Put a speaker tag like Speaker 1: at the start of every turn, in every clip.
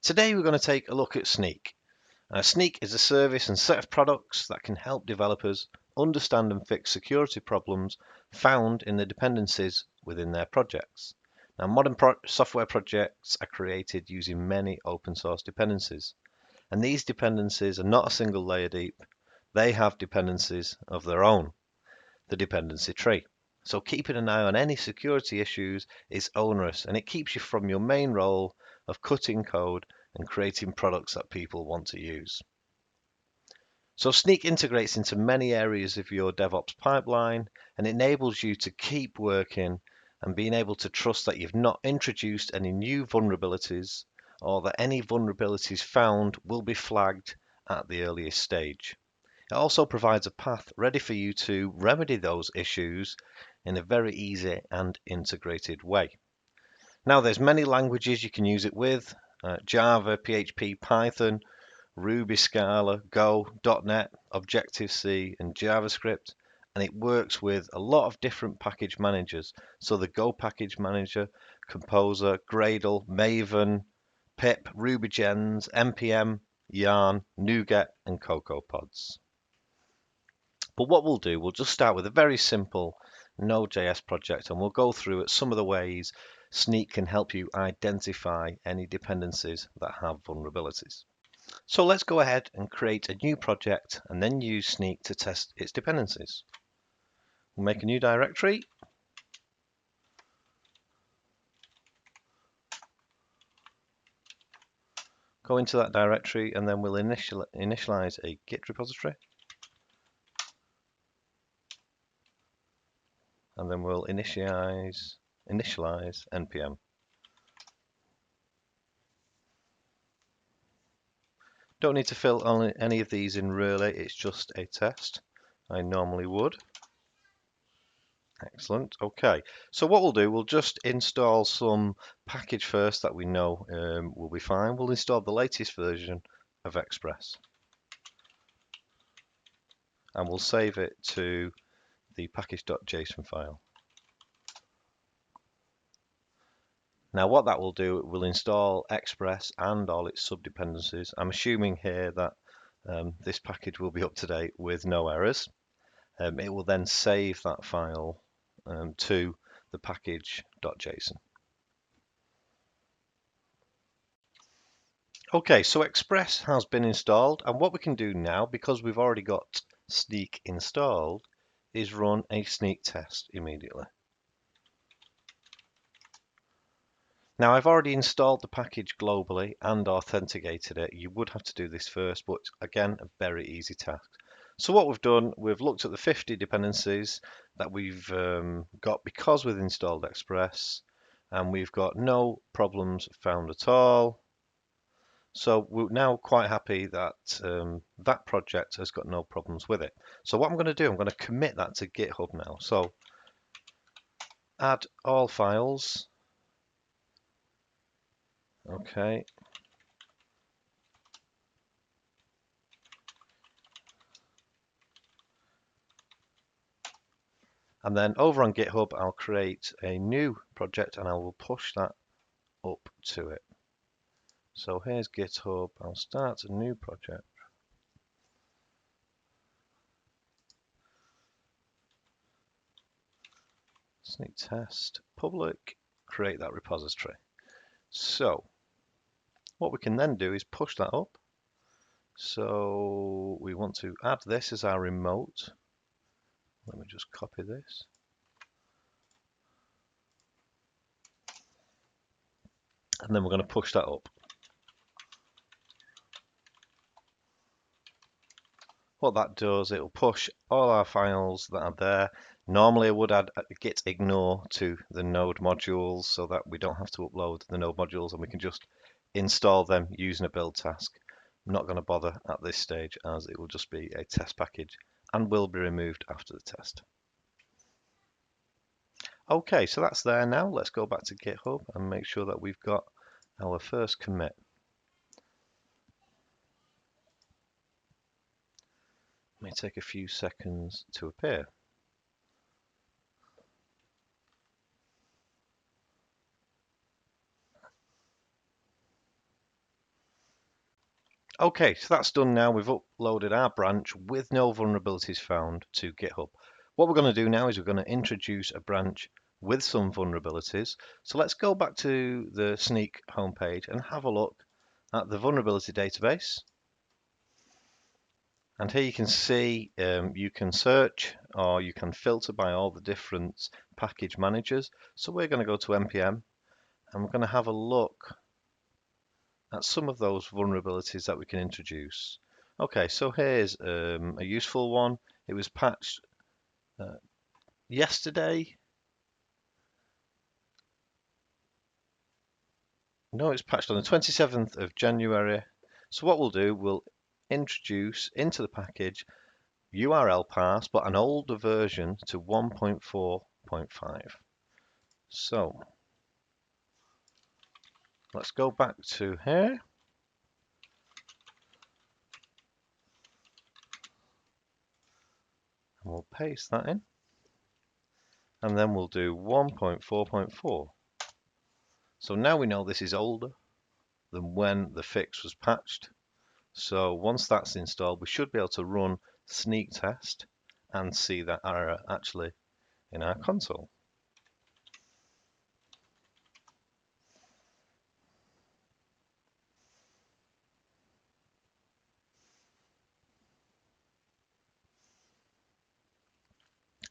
Speaker 1: Today we're going to take a look at Snyk. Snyk is a service and set of products that can help developers understand and fix security problems found in the dependencies within their projects. Now, modern software projects are created using many open source dependencies, and these dependencies are not a single layer deep. They have dependencies of their own, the dependency tree. So keeping an eye on any security issues is onerous, and it keeps you from your main role of cutting code and creating products that people want to use. So Snyk integrates into many areas of your DevOps pipeline and enables you to keep working and being able to trust that you've not introduced any new vulnerabilities or that any vulnerabilities found will be flagged at the earliest stage. It also provides a path ready for you to remedy those issues in a very easy and integrated way. Now, there's many languages you can use it with: Java, PHP, Python, Ruby, Scala, Go, .NET, Objective-C, and JavaScript. And it works with a lot of different package managers. So the Go package manager, Composer, Gradle, Maven, pip, RubyGems, npm, Yarn, NuGet, and CocoaPods. But what we'll do, we'll just start with a very simple Node.js project, and we'll go through at some of the ways Snyk can help you identify any dependencies that have vulnerabilities. So let's go ahead and create a new project and then use Snyk to test its dependencies. We'll make a new directory. Go into that directory and then we'll initialize a Git repository. And then we'll initialize npm. Don't need to fill any of these in really, it's just a test. I normally would. Excellent. Okay, so what we'll do, we'll just install some package first that we know will be fine. We'll install the latest version of Express. And we'll save it to the package.json file. Now what that will do, it will install Express and all its subdependencies. I'm assuming here that this package will be up to date with no errors. It will then save that file to the package.json. Okay, so Express has been installed, and what we can do now, because we've already got Snyk installed, is run a Snyk test immediately. Now I've already installed the package globally and authenticated it. You would have to do this first, but again, a very easy task. So what we've done, we've looked at the 50 dependencies that we've got because we've installed Express, and we've got no problems found at all. So we're now quite happy that that project has got no problems with it. So what I'm going to do, I'm going to commit that to GitHub now. So add all files. Okay. And then over on GitHub, I'll create a new project and I will push that up to it. So here's GitHub. I'll start a new project. Snyk test public, create that repository. So what we can then do is push that up. So we want to add this as our remote. Let me just copy this. And then we're going to push that up. What that does, it will push all our files that are there. Normally I would add git ignore to the node modules so that we don't have to upload the node modules and we can just install them using a build task. I'm not going to bother at this stage as it will just be a test package and will be removed after the test. Okay, so that's there now. Let's go back to GitHub and make sure that we've got our first commit. It may take a few seconds to appear. Okay, so that's done now. We've uploaded our branch with no vulnerabilities found to GitHub. What we're going to do now is we're going to introduce a branch with some vulnerabilities. So let's go back to the Snyk homepage and have a look at the vulnerability database. And here you can see you can search or you can filter by all the different package managers. So we're going to go to npm and we're going to have a look at some of those vulnerabilities that we can introduce. Okay, so here's a useful one. It was patched uh, yesterday. No, it's patched on the 27th of January. So what we'll do, we'll introduce into the package URL parse, but an older version to 1.4.5. So let's go back to here. And we'll paste that in. And then we'll do 1.4.4. So now we know this is older than when the fix was patched. So once that's installed, we should be able to run Snyk test and see that error actually in our console.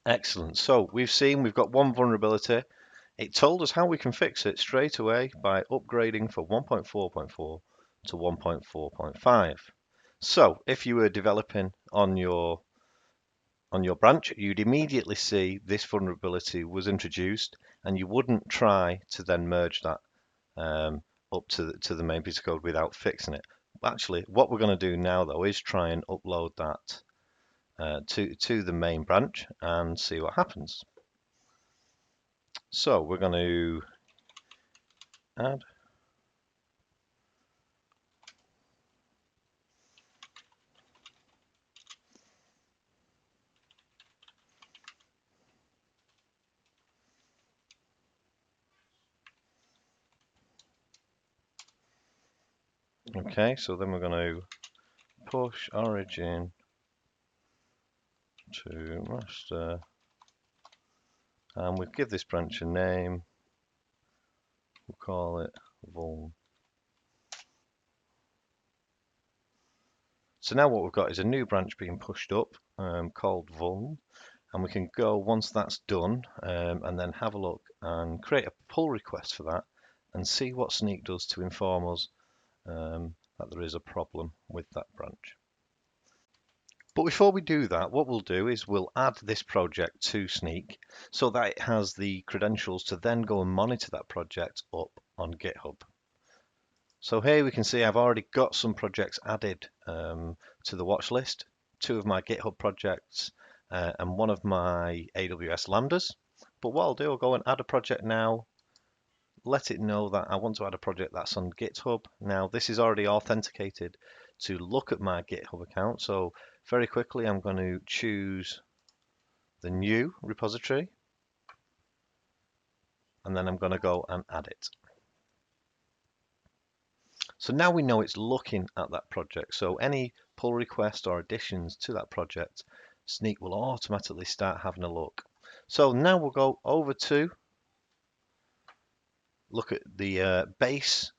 Speaker 1: Excellent. So we've seen we've got one vulnerability. It told us how we can fix it straight away by upgrading from 1.4.4 to 1.4.5. So if you were developing on your branch, you'd immediately see this vulnerability was introduced, and you wouldn't try to then merge that up to the main piece of code without fixing it. Actually, what we're going to do now though is try and upload that to the main branch and see what happens. So we're going to add. Okay, so then we're going to push origin to master, and we'll give this branch a name. We'll call it vuln. So now what we've got is a new branch being pushed up called vuln, and we can go once that's done and then have a look and create a pull request for that and see what Snyk does to inform us that there is a problem with that branch. But before we do that, what we'll do is we'll add this project to Snyk so that it has the credentials to then go and monitor that project up on GitHub. So here we can see I've already got some projects added to the watch list, two of my GitHub projects and one of my AWS Lambdas. But what I'll do, I'll go and add a project now, let it know that I want to add a project that's on GitHub. Now this is already authenticated to look at my GitHub account. So very quickly I'm going to choose the new repository and then I'm going to go and add it. So now we know it's looking at that project. So any pull request or additions to that project, Snyk will automatically start having a look. So now we'll go over to look at the base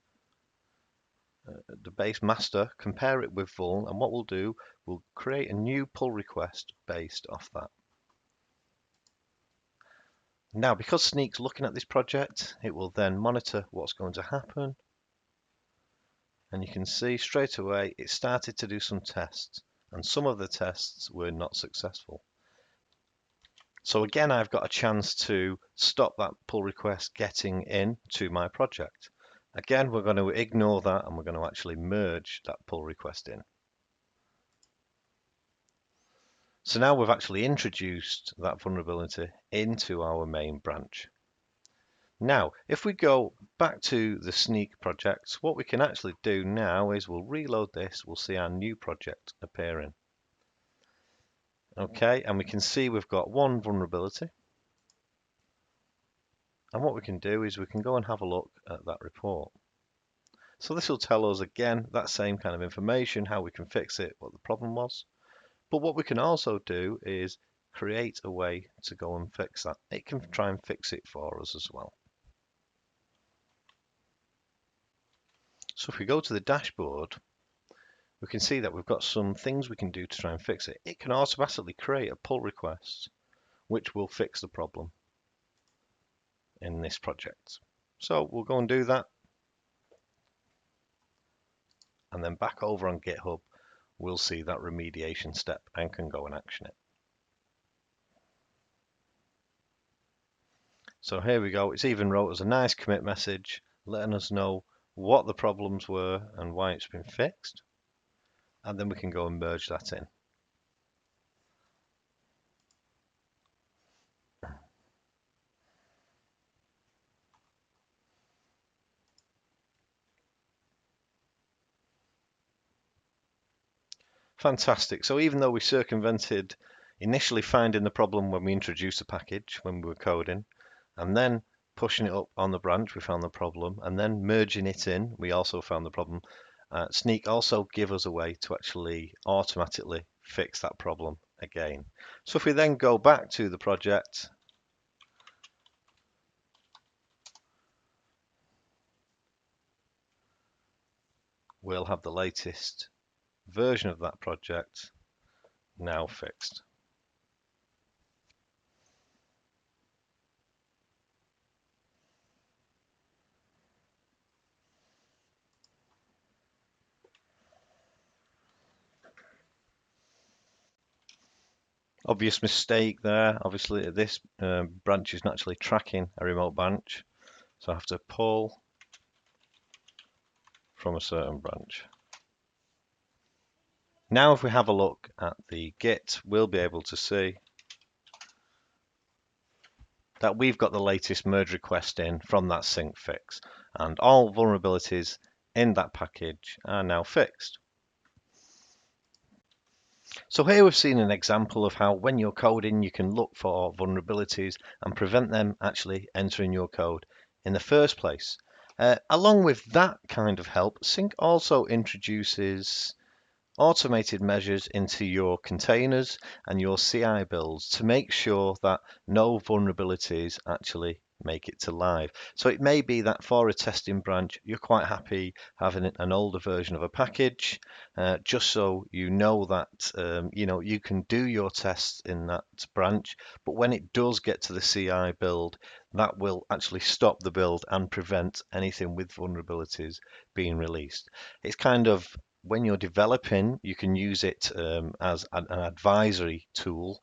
Speaker 1: master, compare it with vuln, and what we'll do, we'll create a new pull request based off that. Now, because Snyk's looking at this project, it will then monitor what's going to happen. And you can see straight away it started to do some tests, and some of the tests were not successful. So again, I've got a chance to stop that pull request getting in to my project. Again, we're going to ignore that and we're going to actually merge that pull request in. So now we've actually introduced that vulnerability into our main branch. Now, if we go back to the Snyk project, what we can actually do now is we'll reload this, we'll see our new project appearing. Okay, and we can see we've got one vulnerability. And what we can do is we can go and have a look at that report. So this will tell us again that same kind of information, how we can fix it, what the problem was. But what we can also do is create a way to go and fix that. It can try and fix it for us as well. So if we go to the dashboard, we can see that we've got some things we can do to try and fix it. It can automatically create a pull request, which will fix the problem in this project. So we'll go and do that. And then back over on GitHub, we'll see that remediation step and can go and action it. So here we go. It's even wrote us a nice commit message letting us know what the problems were and why it's been fixed. And then we can go and merge that in. Fantastic. So even though we circumvented initially finding the problem when we introduced the package, when we were coding, and then pushing it up on the branch, we found the problem, and then merging it in, we also found the problem. Snyk also give us a way to actually automatically fix that problem again. So if we then go back to the project, we'll have the latest version of that project now fixed. Obvious mistake there. Obviously, this branch is naturally tracking a remote branch, so I have to pull from a certain branch. Now, if we have a look at the Git, we'll be able to see that we've got the latest merge request in from that Snyk fix, and all vulnerabilities in that package are now fixed. So here we've seen an example of how when you're coding, you can look for vulnerabilities and prevent them actually entering your code in the first place. Along with that kind of help, Snyk also introduces automated measures into your containers and your CI builds to make sure that no vulnerabilities actually make it to live. So it may be that for a testing branch, you're quite happy having an older version of a package, just so you know that you can do your tests in that branch. But when it does get to the CI build, that will actually stop the build and prevent anything with vulnerabilities being released. It's kind of when you're developing, you can use it as an advisory tool,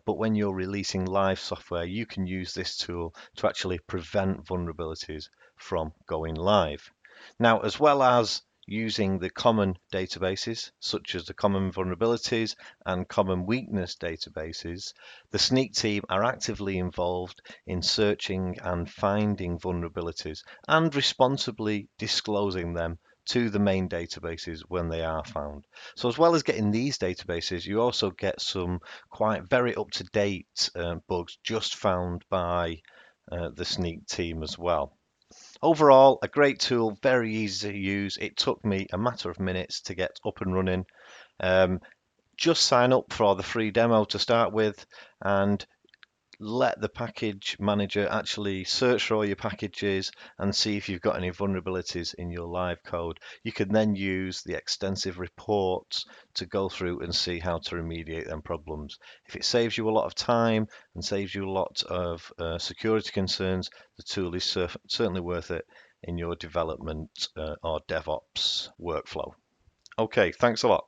Speaker 1: but when you're releasing live software, you can use this tool to actually prevent vulnerabilities from going live. Now, as well as using the common databases, such as the common vulnerabilities and common weakness databases, the Snyk team are actively involved in searching and finding vulnerabilities and responsibly disclosing them to the main databases when they are found. So as well as getting these databases, you also get some quite very up-to-date bugs just found by the Snyk team as well. Overall, a great tool, very easy to use. It took me a matter of minutes to get up and running. Just sign up for the free demo to start with, and let the package manager actually search for all your packages and see if you've got any vulnerabilities in your live code. You can then use the extensive reports to go through and see how to remediate them problems. If it saves you a lot of time and saves you a lot of security concerns, the tool is certainly worth it in your development or DevOps workflow. Okay, thanks a lot.